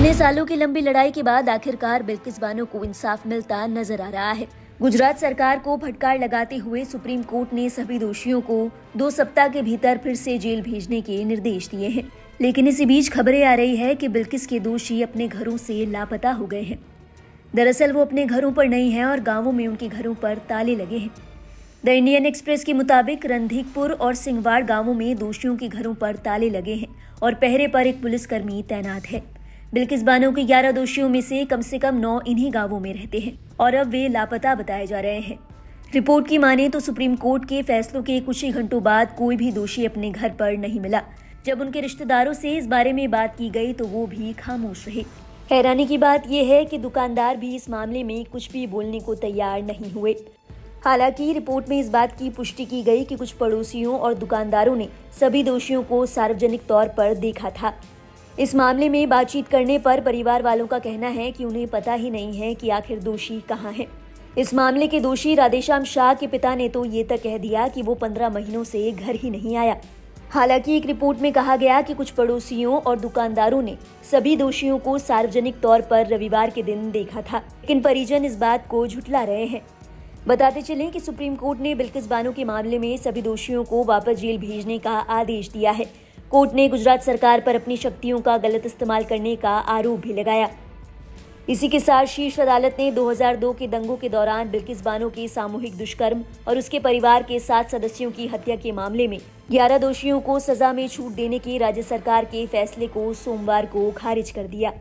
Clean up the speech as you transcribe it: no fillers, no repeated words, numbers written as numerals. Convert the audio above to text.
इतने सालों की लंबी लड़ाई के बाद आखिरकार बिल्किस बानो को इंसाफ मिलता नजर आ रहा है। गुजरात सरकार को फटकार लगाते हुए सुप्रीम कोर्ट ने सभी दोषियों को 2 सप्ताह के भीतर फिर से जेल भेजने के निर्देश दिए हैं। लेकिन इसी बीच खबरें आ रही है कि बिल्किस के दोषी अपने घरों से लापता हो गए हैं। दरअसल वो अपने घरों पर नहीं है और गांवों में उनके घरों पर ताले लगे हैं। द इंडियन एक्सप्रेस के मुताबिक रणधीकपुर और सिंहवाड़ गांवों में दोषियों के घरों पर ताले लगे हैं और पहरे पर एक पुलिसकर्मी तैनात है। बिल्किस बानो के 11 दोषियों में से कम 9 इन्हीं गांवों में रहते हैं और अब वे लापता बताए जा रहे हैं। रिपोर्ट की माने तो सुप्रीम कोर्ट के फैसलों के कुछ ही घंटों बाद कोई भी दोषी अपने घर पर नहीं मिला। जब उनके रिश्तेदारों से इस बारे में बात की गई तो वो भी खामोश रहे। हैरानी की बात यह है कि दुकानदार भी इस मामले में कुछ भी बोलने को तैयार नहीं हुए। हालांकि रिपोर्ट में इस बात की पुष्टि की गई कि कुछ पड़ोसियों और दुकानदारों ने सभी दोषियों को सार्वजनिक तौर पर देखा था। इस मामले में बातचीत करने पर परिवार वालों का कहना है कि उन्हें पता ही नहीं है कि आखिर दोषी कहां हैं। इस मामले के दोषी राधेश्याम शाह के पिता ने तो ये तक कह दिया कि वो 15 महीनों से घर ही नहीं आया। हालांकि एक रिपोर्ट में कहा गया कि कुछ पड़ोसियों और दुकानदारों ने सभी दोषियों को सार्वजनिक तौर पर रविवार के दिन देखा था, लेकिन परिजन इस बात को झुठला रहे हैं। बताते चलें कि सुप्रीम कोर्ट ने बिल्किस बानो के मामले में सभी दोषियों को वापस जेल भेजने का आदेश दिया है। कोर्ट ने गुजरात सरकार पर अपनी शक्तियों का गलत इस्तेमाल करने का आरोप भी लगाया। इसी के साथ शीर्ष अदालत ने 2002 के दंगों के दौरान बिल्किस बानो के सामूहिक दुष्कर्म और उसके परिवार के 7 सदस्यों की हत्या के मामले में 11 दोषियों को सजा में छूट देने के राज्य सरकार के फैसले को सोमवार को खारिज कर दिया।